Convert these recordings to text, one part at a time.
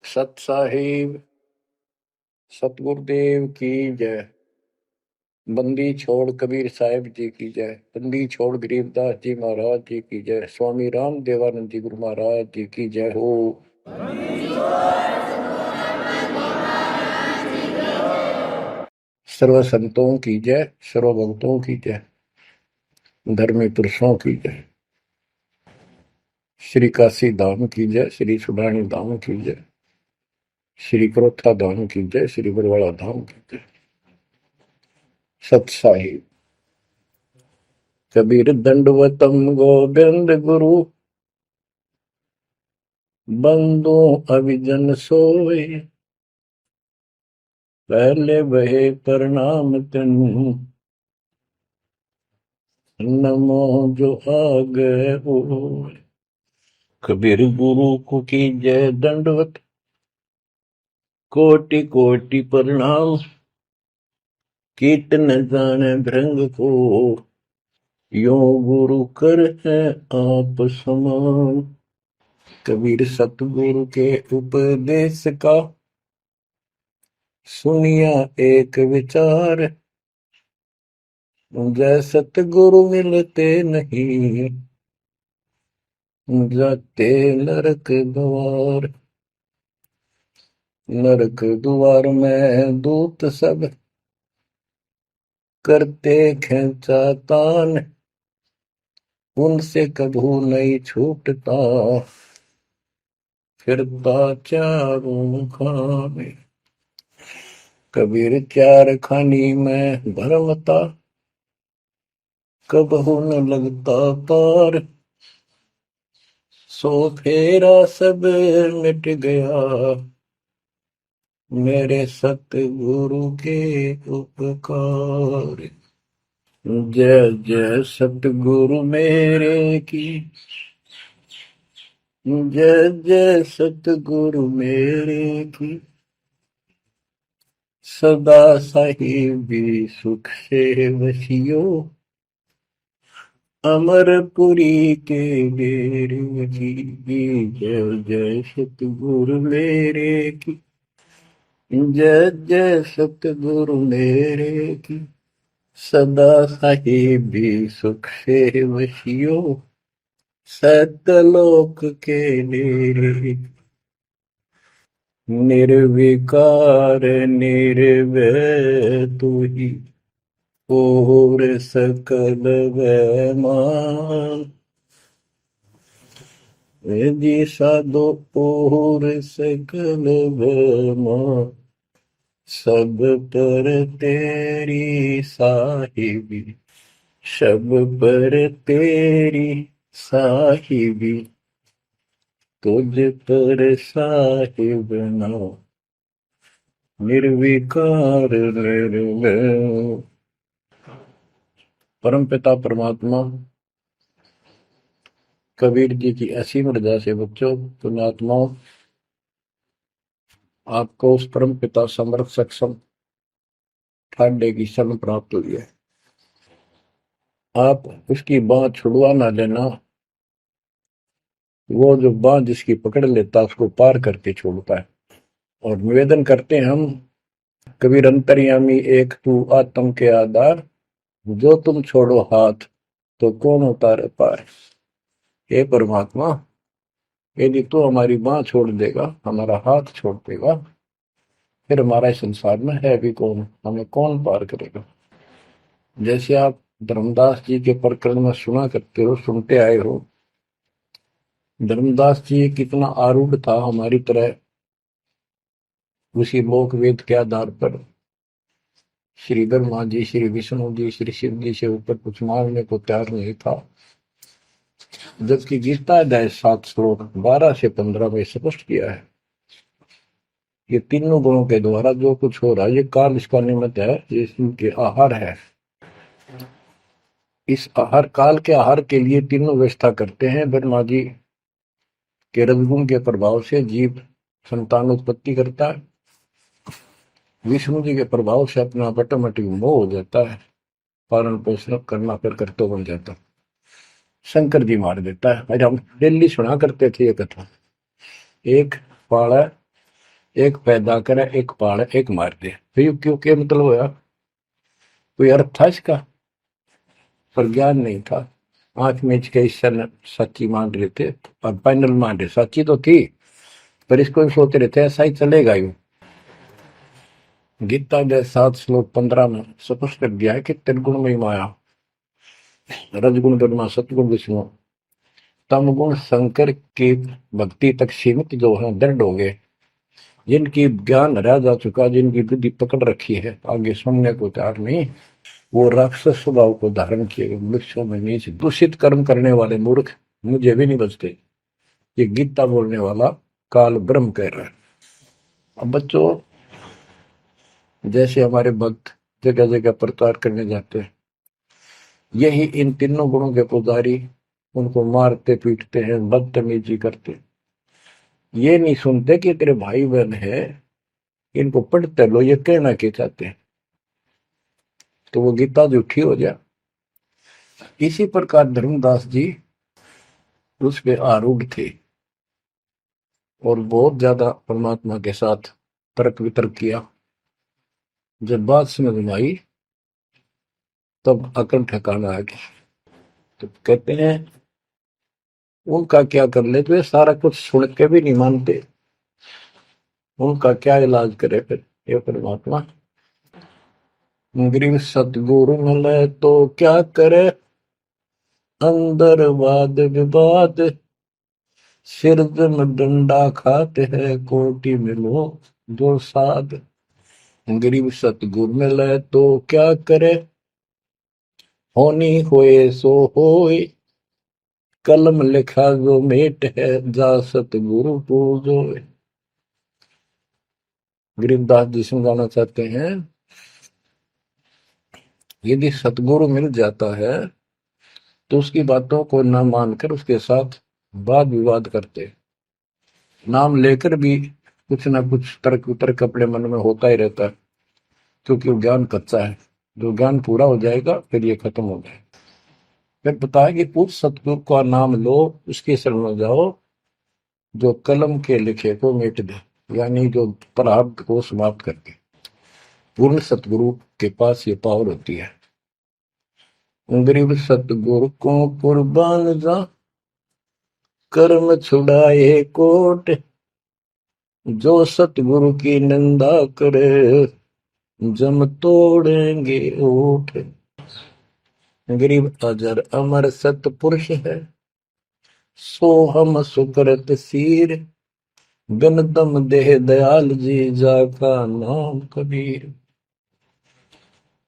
सत साहिब सतगुरुदेव की जय। बंदी छोड़ कबीर साहिब जी की जय। बंदी छोड़ गरीबदास जी महाराज जी की जय। स्वामी राम देवानंद जी गुरु महाराज जी की जय हो। सर्व संतों की जय, सर्व भक्तों की जय, धर्मी पुरुषों की जय। श्री काशी धाम की जय, श्री सुडानी धाम की जय, श्री क्रोथा धाम की जय, श्री बरवाड़ा धाम की जय। सत साहिब कबीर दंडवतम गोविंद गुरु, बंदो अभिजन सोए, पहले बहे प्रणाम तनु, नमो जो आगे हो। कबीर गुरु को की जय दंडवत, कोटि कोटि प्रणाम, कीर्तन जाने भृंग को, यो गुरु कर है आप समान। कबीर सतगुरु के उपदेश का, सुनिया एक विचार, जय सतगुरु मिलते नहीं, जाते नरक द्वार। नरक द्वार में दूत सब, करते खेचा तान, उनसे कभू नहीं छूटता, फिरता चारों खाने। कबीर चार खानी में भरमता, कबहू न लगता पार, सो फेरा सब मिट गया, मेरे सतगुरु के उपकार। जय जय सतगुरु मेरे की, जय जय सतगुरु मेरे की, सदा साहिबी सुख से वसियो, अमरपुरी के डेरे की। जय जय सतगुरु मेरे की, जय जय सतगुरु मेरे की, सदा साहिबी सुख से वसियो, सतलोक के डेरे। निर्विकार निर्भय तू ही, और सकल वैमान। जी साधो और सकल वैमान, सब पर तेरी साहिबी, सब पर तेरी साहिबी, तुझ पर साहिब नाम, निर्विकार निर्भय। परम पिता परमात्मा कबीर जी की ऐसी मर्यादा से बच्चों, पुण्यात्माओं, आपको उस परम पिता समर्थ सक्षम ठाडे की शरण प्राप्त हुई है। आप उसकी बांह छुड़वा ना लेना, वो जो बांह जिसकी पकड़ लेता उसको पार करके छोड़ता है। और निवेदन करते हैं हम, कबीर अंतर्यामी एक तू आत्म के आधार, जो तुम छोड़ो हाथ तो कौन उतारे पार। हे परमात्मा, यदि तू हमारी बांह छोड़ देगा, हमारा हाथ छोड़ देगा, फिर हमारा इस संसार में है भी कौन, हमें कौन पार करेगा। जैसे आप धर्मदास जी के प्रकरण में सुना करते हो, सुनते आए हो, धर्मदास जी कितना आरूढ़ था हमारी तरह, उसी लोक वेद के आधार पर श्री ब्रह्मा जी, श्री विष्णु जी, श्री शिव जी से ऊपर कुछ मांगने को तैयार नहीं था। जबकि गीता अध्याय 7 श्लोक 12 से 15 में स्पष्ट किया है, ये तीनों गुणों के द्वारा जो कुछ हो रहा है, ये काल इसका निमित्त है, ये इनके आहार है। इस आहार, काल के आहार के लिए तीनों व्यवस्था करते हैं। ब्रह्मा जी के रजगुण के प्रभाव से जीव संतान उत्पत्ति करता है, विष्णु जी के प्रभाव से अपना ऑटोमेटिक मोह हो जाता है, पालन पोषण करना फिर कर्तव्य बन जाता है, शंकर जी मार देता है। अरे हम डेली सुना करते थे ये कथा। एक पाड़ा एक पैदा करे, एक पाले, एक मार दे। फिर क्यों, क्या मतलब होया? कोई अर्थ था इसका? पर ज्ञान नहीं था। आंख मीच के ईश्वर ने सच्ची मान रहे थे, और फाइनल मान रहे, सच्ची तो थी, पर इसको भी सोच रहे थे ऐसा ही चलेगा यूं। गीता के 7 श्लोक 15 में स्पष्ट कर दिया है कि त्रिगुण में माया, रजगुण ब्रह्मा, सतगुण विष्णु, तम गुण शंकर की भक्ति तक सीमित जो है दृढ़ हो गए, जिनकी ज्ञान रह जा चुका, जिनकी बुद्धि पकड़ रखी है, आगे सुनने को तैयार नहीं, वो राक्षस स्वभाव को धारण किए वृक्षों में नीचे दूषित कर्म करने वाले मूर्ख मुझे भी नहीं बचते। ये गीता बोलने वाला काल ब्रह्म कह रहा है। अब बच्चों, जैसे हमारे भक्त जगह जगह प्रचार करने जाते हैं, यही इन तीनों गुणों के पुजारी उनको मारते पीटते हैं, बदतमीजी करते हैं। ये नहीं सुनते कि तेरे भाई बहन है, इनको पढ़ते लो, ये कहना के चाहते हैं, तो वो गीता झूठी हो जाए। इसी प्रकार धर्मदास जी उस पे आरूढ़ थे और बहुत ज्यादा परमात्मा के साथ तर्क वितर्क किया। जब बात समझ में आई तब अकल ठिकाना आ गया। तो कहते हैं उनका क्या कर ले, तो ये सारा कुछ सुन के भी नहीं मानते, उनका क्या इलाज करे फिर ये परमात्मा? गरीब सतगुरु मिले तो क्या करे, अंदर वाद विवाद, सिर में डंडा खाते हैं, कोटि मिलो जो साध। गरीब सतगुरु मिले तो क्या करे, होनी होए सो होए, कलम लिखा जो मेट है, जा सतगुरु पूजो। गरीबदास जी समझाना चाहते हैं, यदि सतगुरु मिल जाता है तो उसकी बातों को न मानकर उसके साथ वाद विवाद करते, नाम लेकर भी कुछ ना कुछ तर्क वितर्क अपने मन में होता ही रहता है, क्योंकि वो ज्ञान कच्चा है। जो ज्ञान पूरा हो जाएगा फिर ये खत्म हो जाएगा। फिर बताया कि उस सतगुरु का नाम लो, उसके शरण में जाओ जो कलम के लिखे को मिट दे, यानी जो प्रारब्ध को समाप्त करके। पूर्ण सतगुरु के पास ये पावर होती है। गरीब सतगुरु को कुर्बान जा, कर्म छुड़ाए कोट, जो सतगुरु की निंदा करे, जम तोड़ेंगे ओठ। गरीब अजर अमर सतपुरुष है, सो हम सुकृत सीर, गनदम देह दयाल जी, जाका नाम कबीर।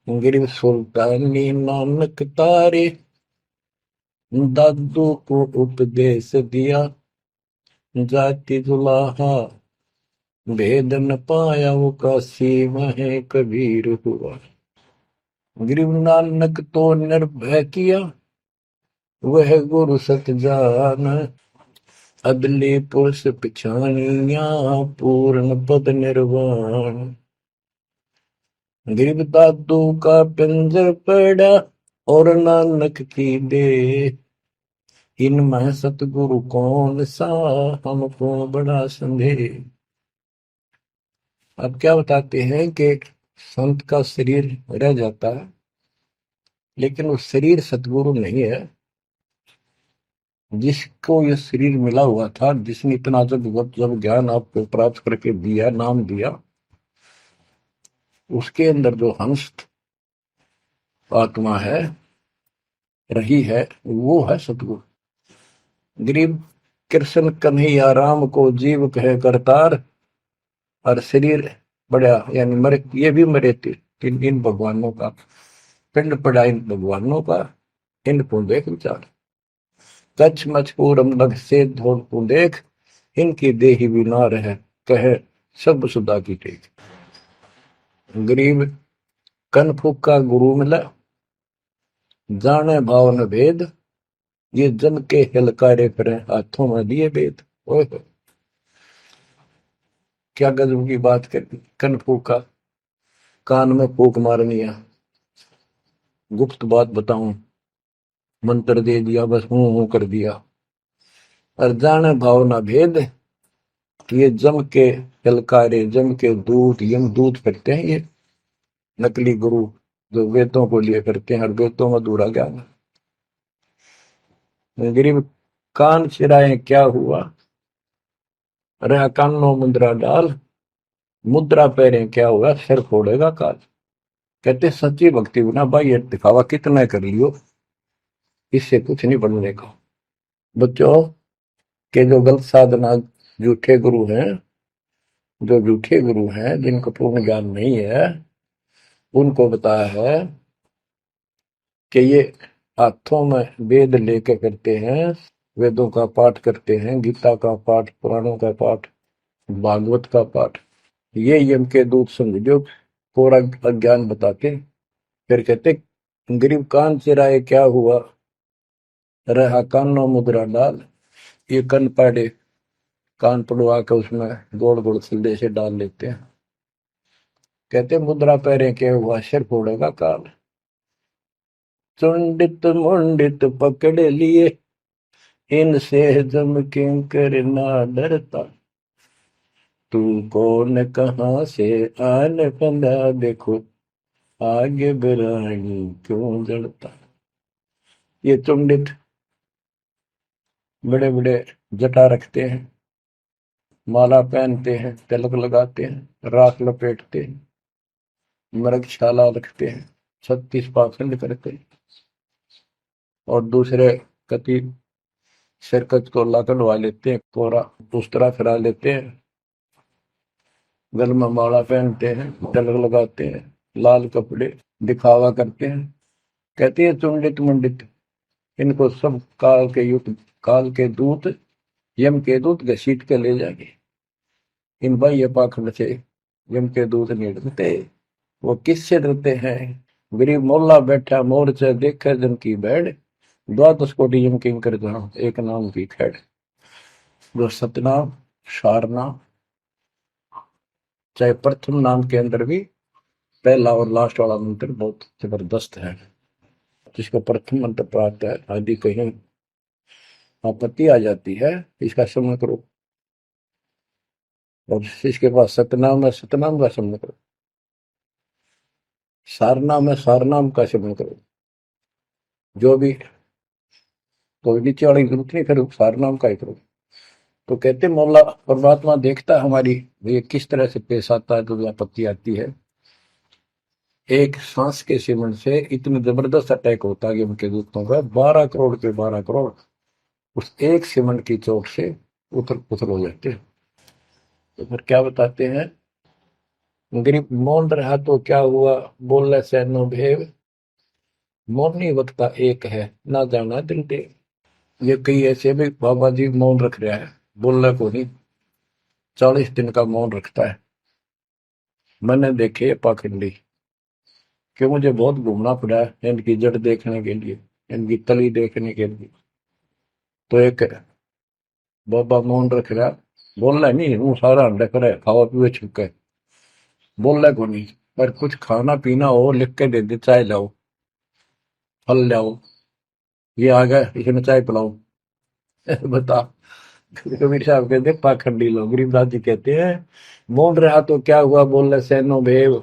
गरीब सुल्तानी नानक तारे, दादू को उपदेश दिया, जाति जुलाहा भेद न पाया, वो काशी में कबीर हुआ। गरीब नानक तो निर्भय किया, वह गुरु सत जान, अदली पुरुष पिछानिया, पूर्ण पद निर्वाण। गरीब दादू का पिंजर पड़ा, और नानक की दे, इनमें सतगुरु कौन सा, हमको बड़ा संदेह। अब क्या बताते हैं कि संत का शरीर रह जाता है, लेकिन वो शरीर सतगुरु नहीं है। जिसको ये शरीर मिला हुआ था, जिसने इतना जब ज्ञान आपको प्राप्त करके दिया, नाम दिया, उसके अंदर जो हंस आत्मा है, रही है, वो है सतगुरु। गरीब कृष्ण कन्हैया राम को जीव कहे करतार, और शरीर बड़ा यानी मरे, ये भी मरे थे इन भगवानों का, पिंड पड़ा इन भगवानों का, इनको देख विचार, कच्छ मचपूरम लग से धोड़ को देख, इनकी देही भी ना रहे, कहे सब सुधा की टेक। गरीब कन फूका गुरु मिला, जाने भाव न भेद, ये जन के हिलकारे फिरे, हाथों में दिए भेद। ओए क्या गजब की बात कर दी। कन फूका, कान में फूक मारनी है, गुप्त बात बताऊं, मंत्र दे दिया, बस हूं कर दिया। और जाने भाव ना भेद, कि ये जम के ललकारे, जम के दूत, यम दूत फिरते हैं ये नकली गुरु जो वेदों को लिए करते हैं और वेदों में अधूरा ज्ञान। गरीब कान चिराए क्या हुआ, रहा कानों मुद्रा डाल, मुद्रा पहरे क्या हुआ, सिर फोड़ेगा काल। कहते सच्ची भक्ति बिना भाई ये दिखावा कितना कर लियो, इससे कुछ नहीं बनने का। बच्चों के जो गलत साधना, झूठे गुरु हैं, जो झूठे गुरु हैं जिनको पूर्ण ज्ञान नहीं है, उनको बताया है कि ये हाथों में वेद लेके करते हैं, वेदों का पाठ करते हैं, गीता का पाठ, पुराणों का पाठ, भागवत का पाठ। ये यम के दूत समझो पूरा अज्ञान बता के फिर कहते गरीब कान चिराए क्या हुआ, रहा कानों मुद्रा डाल। ये कन पाड़े कान पड़वा के उसमें गोड़ गोड़ सिल्ले से डाल लेते हैं। कहते मुद्रा पैरे के हुआ, सिर फोड़ेगा काल। चुंडित मुंडित पकड़ लिए, इनसे जम किंकर ना डरता। तू कौन कहाँ से आने बंदा, देखो आगे बिरानी क्यों जड़ता। ये चुंडित बड़े बड़े जटा रखते हैं, माला पहनते हैं, तिलक लगाते हैं, राख लपेटते हैं, मृगशाला रखते हैं, 36 पाखंड करते हैं, और दूसरे कति शिरकत को लाकड़वा लेते हैं, कोरा दूसरा फिरा लेते हैं, गल में माला पहनते हैं, तिलक लगाते हैं, लाल कपड़े दिखावा करते हैं। कहते हैं चुंडित मुंडित, इनको सब काल के युद्ध, काल के दूत, यम के दूत घसीट के ले जाएंगे। इन भाई ये पाखंड से यम के दूत नहीं डरते। वो किससे डरते हैं, गरीब मोल्ला बैठा मोर्चा देखे जन की बैठ, द्वादश कोटि यम किंकर जहां एक नाम की खैड़। जो सतनाम, सारनाम, चाहे प्रथम नाम के अंदर भी पहला और लास्ट वाला मंत्र बहुत जबरदस्त है। जिसको प्रथम मंत्र प्राप्त है, आदि कहीं आपत्ति आ जाती है, इसका स्मरण करो। और जिसके पास सतनाम है, सतनाम का स्मरण करो। सारनाम है, सारनाम का स्मरण करो। जो भी कोई नीचे वाली जरूरत नहीं, फिर सारनाम का ही करो। तो कहते मौला परमात्मा देखता है हमारी ये किस तरह से पेश आता है, तो आपत्ति आती है। एक सांस के सिमरण से इतने जबरदस्त अटैक होता है कि उनके दूतों का 12 करोड़ के 12 करोड़ उस एक सिमरण की चोट से उतर उतर हो जाते हैं। तो फिर क्या बताते हैं, गरीब मौन रहा तो क्या हुआ, बोले सैनो भेव, मौनी वक्ता एक है, ना जाना दिल देव। ये कई ऐसे भी बाबा जी मौन रख रहा है, बोलने को नहीं, 40 दिन का मौन रखता है। मैंने देखे पाखंडी कि मुझे बहुत घूमना पड़ा है इनकी जड़ देखने के लिए, इनकी तली देखने के लिए। तो एक बाबा मौन रख रहा, बोलना नहीं, वो सारा अंडा करे खावा पीवे छुके, बोलना को नहीं। पर कुछ खाना पीना हो लिख के दे दे, चाय लाओ, फल लाओ, ये आ गया इसमें चाय पिलाओ। बता। कबीर साहब कहते पाखंडी लोग, गरीबदास जी कहते हैं मौन रहा तो क्या हुआ, बोल सैनो भेव,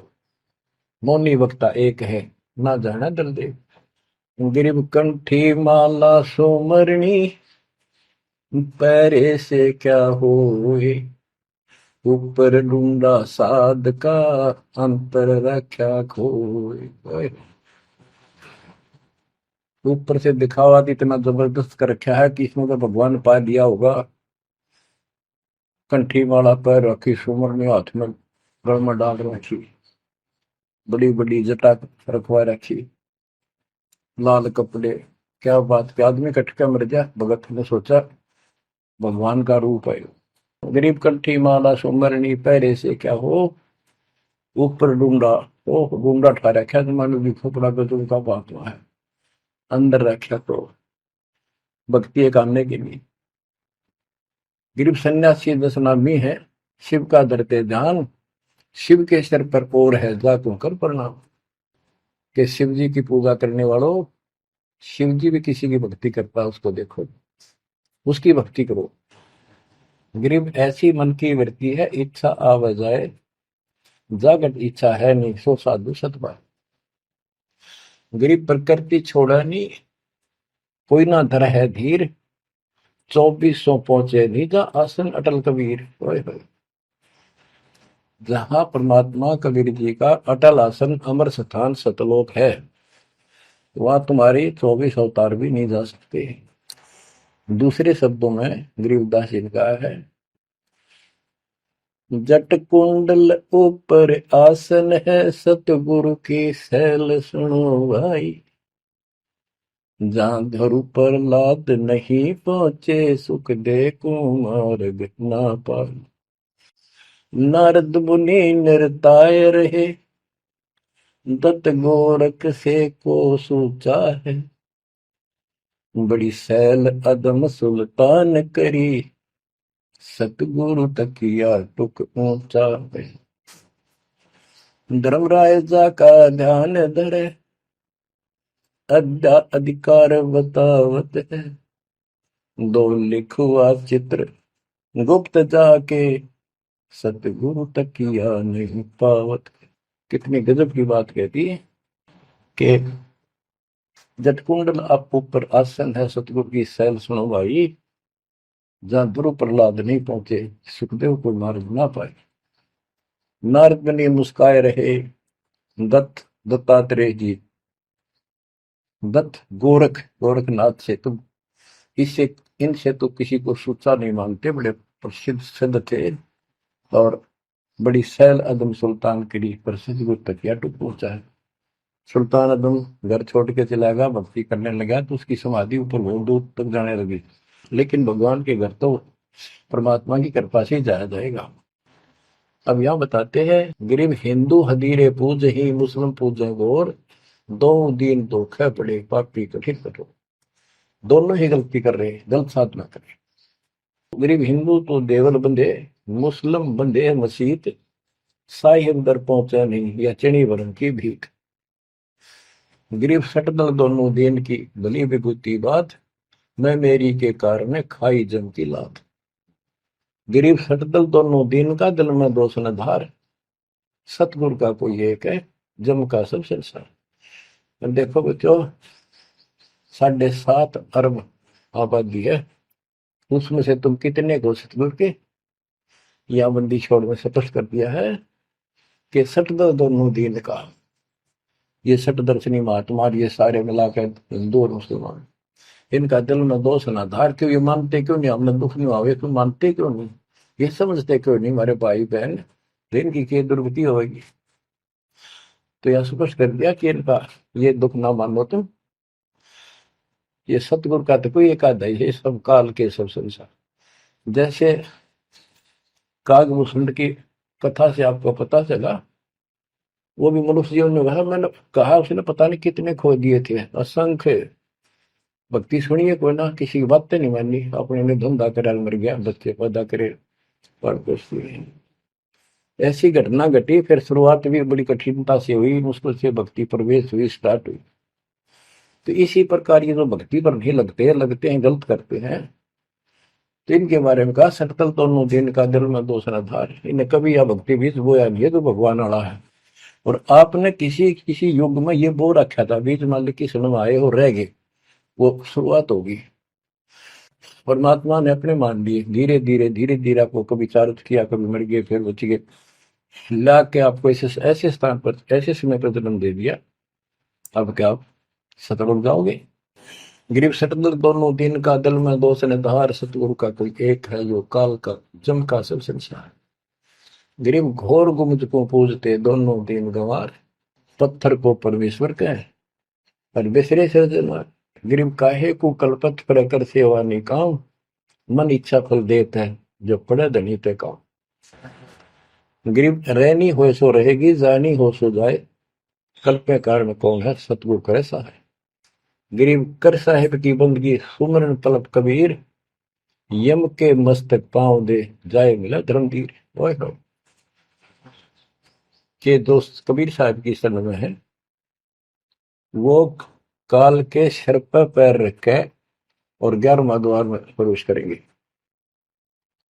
मौनी वक्ता एक है, ना जाना दल देव। गिरिब कंठी माला सोमरणी, पैरे से क्या होए, ऊपर ढूंढा साध का, अंतर रख्या खोए। ऊपर से दिखावा तो इतना जबरदस्त कर रखा है कि इसमें तो भगवान पा दिया होगा। कंठी माला पैर रखी, सुमर में हाथ में गल में डाल रखी, बड़ी बड़ी जटा रखवा रखी, लाल कपड़े। क्या बात के आदमी कटका मर जा, भगत ने सोचा भगवान का रूप है। गरीब कंठी माला सुमरनी, पैरे से क्या हो, ऊपर डूंडा, ओ डूंडा ठा रखा तो मानो भी खोपड़ा गजू का बात है, अंदर रखा तो भक्ति करने के लिए। गरीब सन्यासी दस नामी है, शिव का धरते ध्यान, शिव के सिर पर और है जातों कर प्रणाम। कि शिव जी की पूजा करने वालों, शिव जी भी किसी की भक्ति करता है, उसको देखो, उसकी भक्ति करो। गरीब ऐसी मन की वृत्ति है, इच्छा आव जाए, जागट इच्छा है नहीं, सो साधु सतपाल। गरीब प्रकृति छोड़ा नहीं, कोई ना धर है धीर, 2400 पहुंचे नीजा आसन अटल कबीर। ओए होए। जहां परमात्मा कबीर जी का अटल आसन अमर स्थान सतलोक है, वहां तुम्हारी 24 अवतार भी नहीं जा सकते। दूसरे शब्दों में गरीबदास जी ने कहा है, जट कुंडल ऊपर आसन है, सतगुरु की सैल सुनो भाई। जहां धरु पर लाद नहीं पहुंचे, सुख दे कुमार्ग ना पाए। नारद मुनि निरताय रहे, दत्त गोरख से को सूचा है। बड़ी सैल अदम सुल्तान करी, सतगुरु तकिया टुक ऊंचा है। धर्मराजा का ध्यान धरे, अधिकार बतावत है। दो लिखुआ चित्र गुप्त जाके, सतगुरु तकिया नहीं पावत। कितनी गजब की बात कहती है कि जटकुंडल आप ऊपर आसन है, सतगुरु की सैल सुनो भाई। जहां ध्रुव प्रहलाद नहीं पहुंचे, सुखदेव को मार्ग ना पाए। नारद मुनि मुस्काए रहे, दत्तात्रेय जी, दत्त गोरख गोरखनाथ से तुम इससे इनसे तो किसी को सूचा नहीं मानते, बड़े प्रसिद्ध सिद्ध थे। और बड़ी सैल अदम सुल्तान करी, पर सतगुरु तकिया टूट पहुंचा है। सुल्तान अदम घर छोड़ के चला गया, भक्ति करने लगा, तो उसकी समाधि ऊपर बहुत दूर तक जाने लगी। लेकिन भगवान के घर तो परमात्मा की कृपा से ही जाया जाएगा। अब यहाँ बताते हैं, गरीब हिंदू हदीरे पूज ही, मुस्लिम पूजे गोर, दो दीन धोखे पड़े, पापी कठिन कठोर। दोनों ही गलती कर रहे हैं, गलत साधना कर रहे हैं। गरीब हिंदू तो देवल बंधे, मुस्लिम बंधे मसीत, साई अंदर पहुंचा नहीं, या चणी वरण की भीख। गरीब सटदल दोनों दीन की, भली विभूति बात, मैं मेरी के कारण खाई जम की लात। गरीब सटदल दोनों दीन का, दिल में दोष न धार, सतगुरु का कोई एक है, जम का सब संसार। देखो बच्चों, 7.5 अरब आबादी है, उसमें से तुम कितने को सतगुरु के या बंदी छोड़ में स्पष्ट कर दिया है कि सटदल दोनों दीन का। ये सट दर्शनी महात्मा, ये सारे मिलाकर हिंदू और मुसलमान, इनका दिल में दोष ना धार। क्यों ये मानते क्यों नहीं, हमने दुख नहीं आवे, क्यों मानते क्यों नहीं, ये समझते क्यों नहीं हमारे भाई बहन, इनकी क्या दुर्गति होगी। तो यह स्पष्ट कर दिया कि इनका ये दुख ना मानो तुम। ये सतगुरु का तो कोई एक आधा ही, सब काल के सब संसार। जैसे कागभूषण की कथा से आपको पता चला, वो भी मनुष्य जीवन में भरा, मैंने कहा उसने पता नहीं कितने खो दिए थे, असंख्य। भक्ति सुनिए कोई ना, किसी की बातें नहीं मानी, अपने ने धंधा करा मर गया, बच्चे पैदा करे, पर कुछ नहीं। ऐसी घटना घटी, फिर शुरुआत भी बड़ी कठिनता से हुई, मुश्किल से भक्ति प्रवेश हुई, स्टार्ट हुई। तो इसी प्रकार ये जो भक्ति पर नहीं लगते हैं, गलत करते हैं, तो इनके बारे में कहा, सकल दोनों दिन का दिल में दोष न धार। इन्हें कभी यह भक्ति बीज बोया नहीं है, तो भगवान वाला है। और आपने किसी किसी युग में ये बो रखा था, बीज मान ली किसी में आए हो रह गए, वो शुरुआत होगी। परमात्मा ने अपने मान लिए, धीरे धीरे धीरे धीरे आपको कभी चारित किया, कभी मर गए, फिर बच गए, ला के आपको ऐसे ऐसे स्थान पर, ऐसे समय पर जन्म दे दिया। अब क्या आप सतल हो जाओगे। गरीब सटदल दोनों दिन का, दल में दोष ने धार, सतगुरु का कोई एक है, जो काल का जम का सब संसार। गरीब घोर गुमज को पूजते, दोनों दिन गंवार, पत्थर को परमेश्वर कहे, पर बिसरे सृजनहार। गरीब काहे को कलपत पर कर सेवा नहीं काम, मन इच्छा फल देता है, जो पड़े धनी ते काम। गरीब रहनी हो सो रहेगी, जानी हो सो जाए, कल्पे कारण कौन है, सतगुरु करे सहाय। गरीब कर साहिब की बंदगी, सुमरन तलब कबीर, यम के मस्तक पांव दे, जाए मिला धर्मवीर। ओए हो, के दोस्त कबीर साहब की शरण में है, वो काल के सिर पर पैर रख के और 11वां द्वार में प्रवेश करेंगे।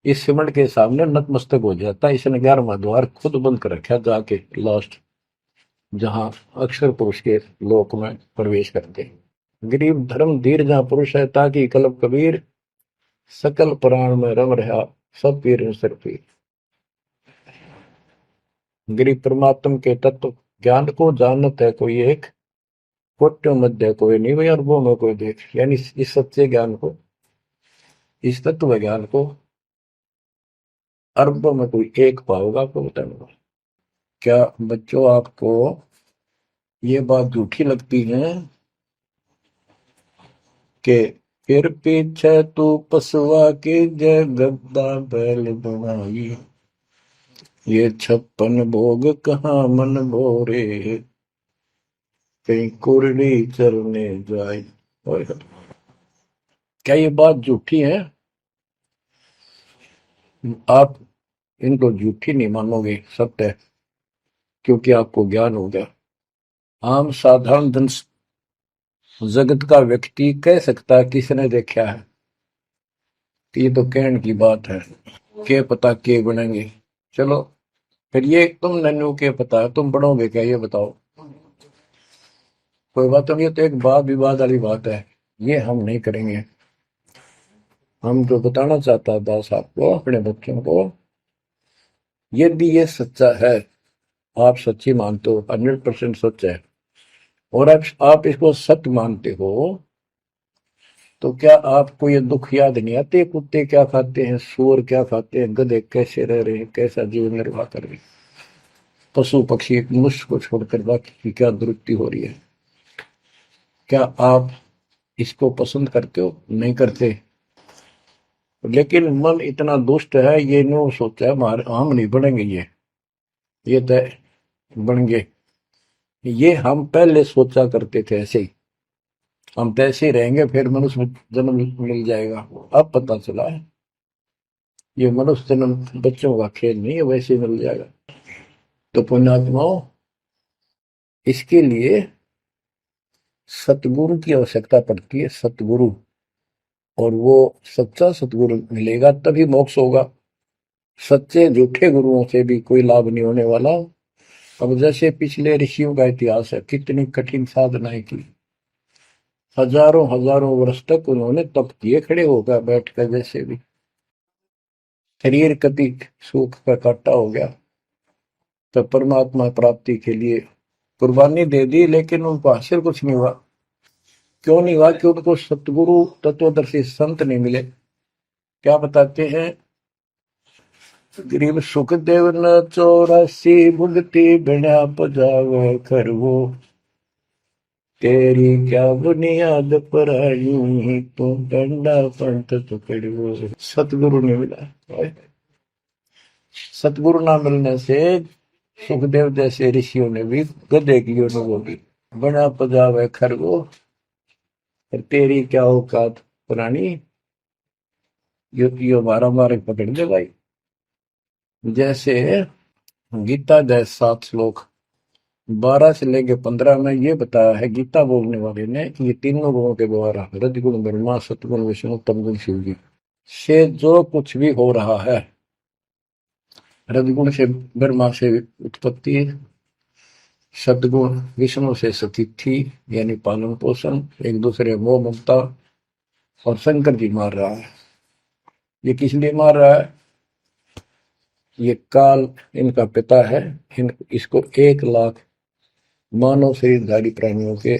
इस सिमट के सामने नतमस्तक हो जाता है। इसने 11वां द्वार खुद बंद कर रखा जाके लास्ट, जहां अक्षर पुरुष के लोक में प्रवेश करते हैं। गरीब धर्म धीर जहां पुरुष है, ताकि कलब कबीर सकल प्राण में रम रहा सब पीर सर पीर। गरीब परमात्म के तत्व ज्ञान को जानत है कोई एक, कोट्यों मध्य कोई नहीं भाई, अरबों में कोई देख। यानी इस सच्चे ज्ञान को, इस तत्व ज्ञान को अरबों में कोई एक पाओगा, आपको बताऊंगा। क्या बच्चों आपको ये बात झूठी लगती है कि फिर पीछे तू पसुआ की जय गद्दा बैल बनाई, ये 56 भोग कहाँ मन भोरे, कहीं कुरली चरने जाए। क्या ये बात झूठी है? आप इनको झूठी नहीं मानोगे, सत्य है, क्योंकि आपको ज्ञान हो गया। आम साधारण धन जगत का व्यक्ति कह सकता है किसने देखा है, कि ये तो कहने की बात है, के पता के बनेंगे। चलो फिर ये तुम नन्नू के पता है, तुम बनोगे क्या, ये बताओ। कोई बात नहीं, ये तो एक वाद विवाद वाली बात है, ये हम नहीं करेंगे। हम जो बताना चाहता है दास आपको, अपने बच्चों को, यदि ये सच्चा है, आप सच्ची मानते हो, 100% सच है, और आप इसको सत्य मानते हो, तो क्या आपको ये दुख याद नहीं आते? कुत्ते क्या खाते हैं, सूअर क्या खाते हैं, गधे कैसे रह रहे हैं, कैसा जीवन निर्वाह कर रहे हैं, पशु पक्षी मनुष्य को छोड़कर बाकी की क्या दुरुक्ति हो रही है। क्या आप इसको पसंद करते हो? नहीं करते। लेकिन मन इतना दुष्ट है, ये नो सोचा है हमारे हम नहीं बढ़ेंगे, ये तय बन गए। ये हम पहले सोचा करते थे ऐसे ही, हम तो ऐसे ही रहेंगे, फिर मनुष्य जन्म मिल जाएगा। अब पता चला है ये मनुष्य जन्म बच्चों का खेल नहीं है, वैसे ही मिल जाएगा। तो पुण्यात्माओं, इसके लिए सतगुरु की आवश्यकता पड़ती है, सतगुरु। और वो सच्चा सतगुरु मिलेगा तभी मोक्ष होगा। सच्चे झूठे गुरुओं से भी कोई लाभ नहीं होने वाला। अब जैसे पिछले ऋषियों का इतिहास है, कितनी कठिन साधनाएं की, हजारों हजारों वर्ष तक उन्होंने तप किए खड़े होकर बैठकर, जैसे भी शरीर कभी सूख का काटा हो गया, तो परमात्मा प्राप्ति के लिए कुर्बानी दे दी, लेकिन उनको हासिल कुछ नहीं हुआ। क्यों नहीं हुआ? कि उनको सतगुरु तत्वदर्शी संत नहीं मिले। क्या बताते हैं, गरीब सुखदेव न 84 भुगती बिना पजावे खरवो, तेरी क्या बुनियाद पर आई तू डंडा पंथ पकड़ो। सतगुरु नहीं मिला। सतगुरु ना मिलने से सुखदेव जैसे ऋषियों ने भी गधे की अनुभव की, बना पजावे खरगो, तेरी क्या औकात पुरानी, यो मारा मारे पकड़ दे भाई। जैसे गीता जय 7 श्लोक 12 से लेके 15 में ये बताया है गीता बोलने वाले ने, कि ये तीनों गुणों के द्वारा, रजगुण ब्रह्मा, सतगुण विष्णु, तमगुण शिव जी से जो कुछ भी हो रहा है, रजगुण से ब्रह्मा से उत्पत्ति, सदगुण विष्णु से सतिथि यानी पालन पोषण, एक दूसरे मोह ममता, और शंकर जी मार रहा है। ये किस लिए मार रहा है? ये काल इनका पिता है। इसको 1 लाख मानव शरीरधारी प्राणियों के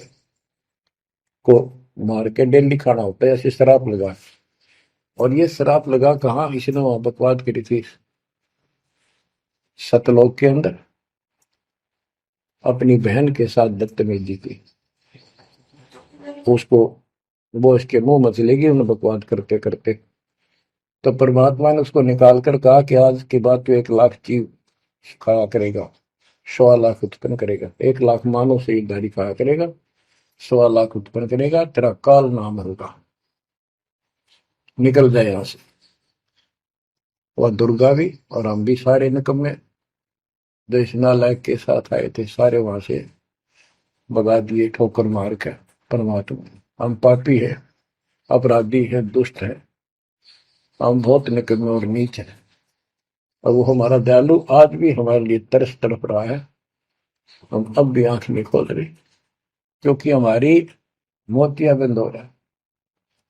को मार के डेली खाना होता है, ऐसे शराब लगा। और ये शराब लगा कहाँ? इसने वहां बकवाद करी थी सतलोक के अंदर, अपनी बहन के साथ बदतमीजी की। उसको वो इसके मुंह में चलेगी उन्हें बकवाद करते करते। तो परमात्मा ने उसको निकाल कर कहा कि आज के बाद तो 1 लाख जीव खाया करेगा, 1.25 लाख उत्पन्न करेगा, 1 लाख मानव शरीरधारी खाया करेगा, 1.25 लाख उत्पन्न करेगा, तेरा काल नाम होगा, निकल जाए यहां से। और दुर्गा भी और हम भी सारे निकम्मे जो इस नालायक के साथ आए थे, सारे वहां से भगा दिए ठोकर मार के। परमात्मा, हम पापी है, अपराधी है, दुष्ट है, हम बहुत निकम्मे और नीच हैं, और वो हमारा दयालु आज भी हमारे लिए तरस तड़प रहा है। हम अब भी आंख नहीं खोल रहे, क्योंकि हमारी मोतियाबिंद हो रहा है।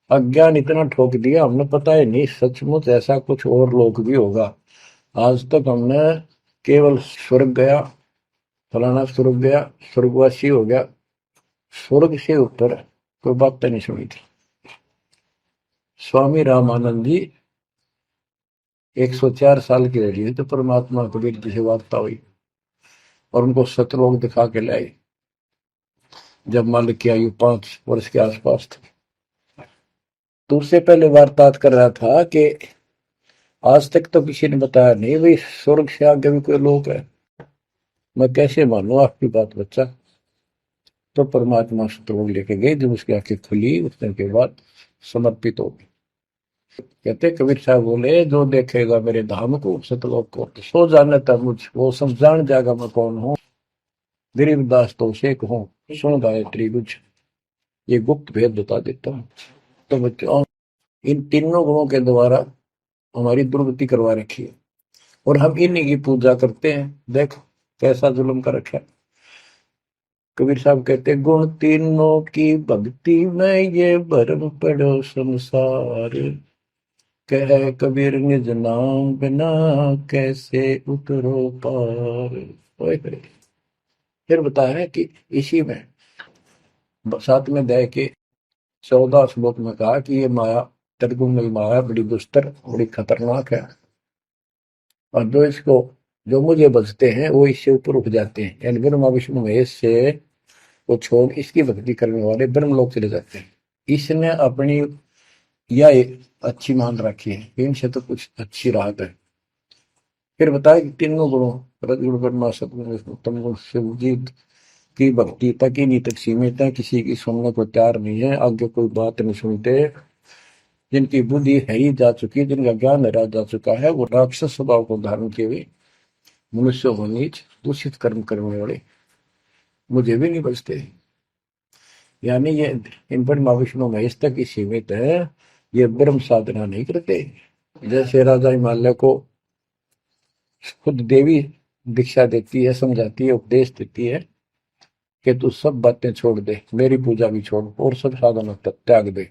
अज्ञान इतना ठोक दिया, हमने पता ही नहीं सचमुच ऐसा कुछ और लोग भी होगा। आज तक हमने केवल स्वर्ग गया, फलाना स्वर्ग गया, स्वर्गवासी हो गया, स्वर्ग से ऊपर कोई बात नहीं सुनी थी। स्वामी रामानंद जी 104 साल की रही तो परमात्मा कबीर जी से वार्ता हुई और उनको सतलोक दिखा के लाई, जब मालिक की आयु 5 वर्ष के आसपास थी। तो उससे पहले वार्तालाप कर रहा था कि आज तक तो किसी ने बताया नहीं भाई स्वर्ग से आगे भी कोई लोक है, मैं कैसे मानूं आपकी बात बच्चा। तो परमात्मा सतलोक लेके गए, जब उसकी आंखें खुली उस दिन के बाद समर्पित हो गई। कहते कबीर साहब बोले, जो देखेगा मेरे धाम को सतलोक को सो जाने तक मुझ वो सब जान जाएगा मैं कौन हूँ। गरीबदास तो उसे कहूँ सुन गायत्री बुझ, ये गुप्त भेद बता देता हूँ। तो बच्चों इन तीनों गुणों के द्वारा हमारी दुर्गति करवा रखी है, और हम इन्हीं की पूजा करते हैं। देख कैसा जुल्म कर रखा है। कबीर साहब कहते गुण तीनों की भक्ति में ये भरम पड़ो संसार, कह कबीर निज नाम बिना कैसे उतरो पार। ओए होए। फिर बताया है कि इसी में 7वें अध्याय के 14 श्लोक में कहा कि ये माया त्रिगुण माया बड़ी दुस्तर बड़ी खतरनाक है, और जो इसको जो मुझे बचते हैं वो इससे ऊपर उठ जाते हैं, यानी ब्रह्मा विष्णु महेश से वो छोड़ इसकी भक्ति करने वाले ब्रह्म लोक चले जाते हैं। इसने अपनी यह अच्छी मान रखी है, इनसे तो कुछ अच्छी राहत है। फिर बताया कि तीनों गुणों रजगुण ब्रह्मा सतगुण विष्णु तम गुण शिवजीत की भक्ति तक ही नहीं तक सीमित है, किसी की सुनने को तैयार नहीं है, आगे कोई बात नहीं सुनते। जिनकी बुद्धि है ही जा चुकी, जिनका ज्ञान हरा जा चुका है, वो राक्षस स्वभाव को धारण किए हुए मनुष्य को नीच दूषित कर्म करने वाले मुझे भी नहीं बचते। यानी ये इन पर विष्णु महेश तक ही सीमित है, ये ब्रह्म साधना नहीं करते। जैसे राजा हिमालय को खुद देवी दीक्षा देती है, समझाती है, उपदेश देती है कि तू सब बातें छोड़ दे, मेरी पूजा भी छोड़ और सब साधना त्याग दे,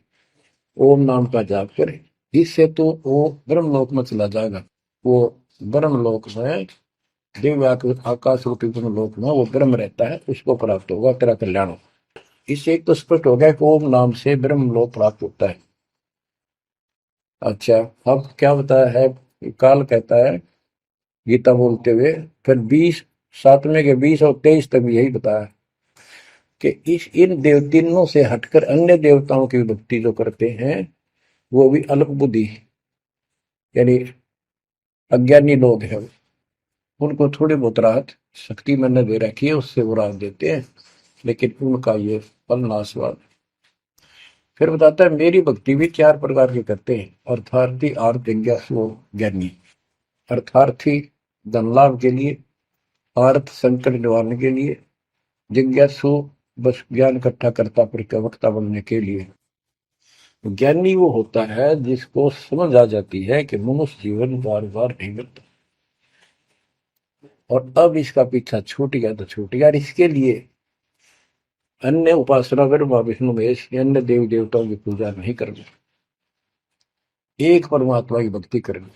ओम नाम का जाप करे, इससे तो वो ब्रह्मलोक में चला जाएगा। वो ब्रह्मलोक में दिव्य आकाश रूपी ब्रह्मलोक में वो ब्रह्म रहता है, उसको प्राप्त होगा, तेरा कल्याण होगा। इससे एक तो स्पष्ट हो गया कि ओम नाम से ब्रह्मलोक प्राप्त होता है। अच्छा, अब क्या बताया है, काल कहता है गीता बोलते हुए, फिर 20 7वें के 20 और 23 तक भी यही बताया कि इस इन देव तीनों से हटकर अन्य देवताओं की भक्ति जो करते हैं वो भी अल्प बुद्धि यानी अज्ञानी लोग हैं, उनको थोड़ी बहुत राहत शक्ति मैंने दे रखी है, उससे वो राहत देते हैं, लेकिन उनका ये फल नाशवान। फिर बताता है मेरी भक्ति भी 4 प्रकार की करते हैं, अर्थार्थी आर्थ जिज्ञासु ज्ञानी। अर्थार्थी धन लाभ के लिए, आर्थ संकट निवारने के लिए, जिज्ञासु बस ज्ञान इकट्ठा करता प्रवक्ता बनने के लिए। ज्ञानी वो होता है जिसको समझ आ जाती है कि मनुष्य जीवन बार बार नहीं मिलता, और अब इसका पीछा छूट गया तो छूट गया, और इसके लिए अन्य उपासना ब्रह्मा विष्णु महेश अन्य देवी देवताओं की पूजा नहीं करनी, एक परमात्मा की भक्ति करनी।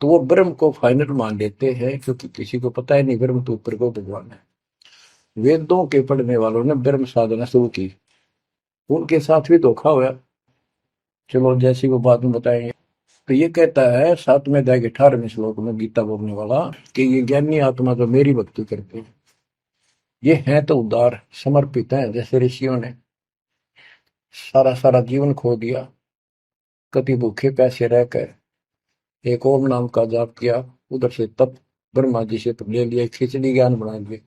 तो वो ब्रह्म को फाइनल मान लेते हैं, क्योंकि किसी को पता ही नहीं ब्रह्म तो ऊपर को भगवान है। वेदों के पढ़ने वालों ने ब्रह्म साधना शुरू की, उनके साथ भी धोखा हुआ। चलो जैसी वो बात में बताएंगे। तो ये कहता है 7वें अध्याय के 18वें श्लोक में गीता बोलने वाला कि ये ज्ञानी आत्मा जो मेरी भक्ति करते हैं ये है तो उदार समर्पित है, जैसे ऋषियों ने सारा सारा जीवन खो दिया, कति भूखे पैसे रहकर एक ओम नाम का जाप किया, उधर से तप ब्रह्मा जी से ले लिया, खिचड़ी ज्ञान बना दिए।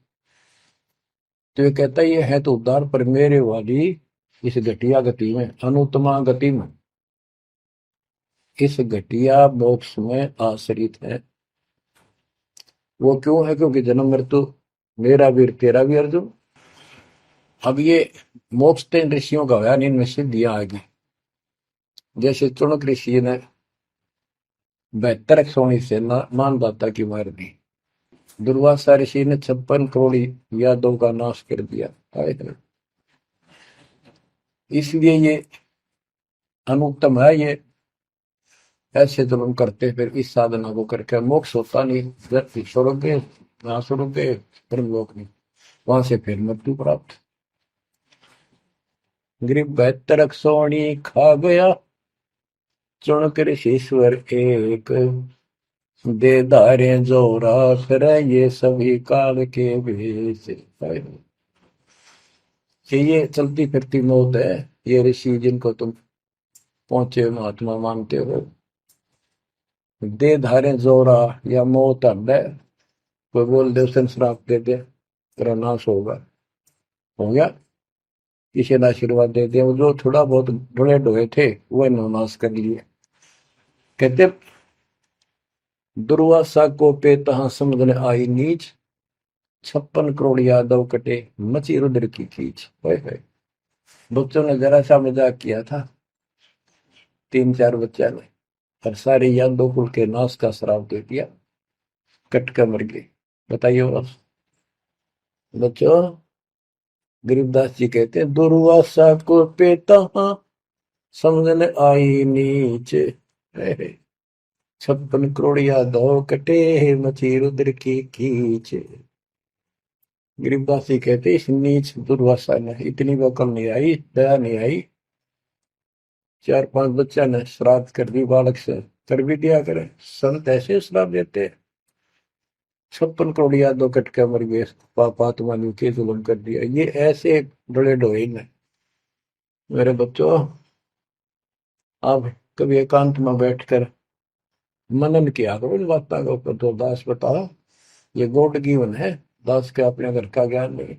तो ये कहता है ये है तो उद्धार, पर मेरे वाली इस घटिया गति में, अनुत्तमा गति में, इस घटिया मोक्ष में आश्रित है। वो क्यों है, क्योंकि जन्म मृत्यु मेरा वीर तेरा भी अर्जुन। अब ये मोक्ष तीन ऋषियों का होया, इनमें सिद्धियां आ गई। जैसे चुनक ऋषि ने 72 सोनी से मानदाता की मार दी। दुर्वासा ऋषि ने 56 करोड़ यादव का नाश कर दिया। इसलिए ये अनुत्तम है। ये ऐसे जुल्म करते फिर इस साधना को करके मोक्ष होता नहीं। स्वर्ग गए, वहां स्वर्ग गए, ब्रह्मलोक नहीं, वहां से फिर मृत्यु प्राप्त। गरीब 72 सोनी खा गया, चुनकर ईश्वर एक, दे धारे जो राख रहे ये सभी काल के भेष। ये चलती फिरती मौत है। ये ऋषि जिनको तुम पहुंचे महात्मा मानते हो, दे धारे जोरा या मौत हद है। कोई बोल दे उसे श्राप दे दे, तेरा नाश होगा, हो गया। किसी ने आशीर्वाद दे दिया, वो जो थोड़ा बहुत ढोए ढोए थे वो इन्होंने नाश कर लिए। कहते दुर्वासा को पे तहा समझने आई नीच, 56 करोड़ यादव कटे मची रुद्र की खींच। बच्चों ने जरा सा मजाक किया था, 3-4 बच्चा ने, और सारे यादव कुल के नाश का श्राप दे दिया, कट कर मर गए। बताइए और बच्चों, गरीबदास जी कहते हैं दुर्वासा को पे तहा समझने आई नीच, 56 करोड़ यादव कटे मची रुद्र की खींच। गरीबदास जी कहते इस नीच दुर्वासा ने इतनी वकल नहीं आई, दया नहीं आई। 4-5 बच्चा ने श्राद्ध कर दी, बालक से कर भी दिया करे। संत ऐसे श्राप देते, 56 करोड़ यादव कट के मर गए, पापात्मा ने के जुल्म कर दिया। ये ऐसे डोले ढोए ने। मेरे बच्चों, आप कभी एकांत में बैठकर मनन किया करो इन बातों के ऊपर। तो दास बताओ, ये गॉड गिवन है, दास के अपने घर का ज्ञान नहीं।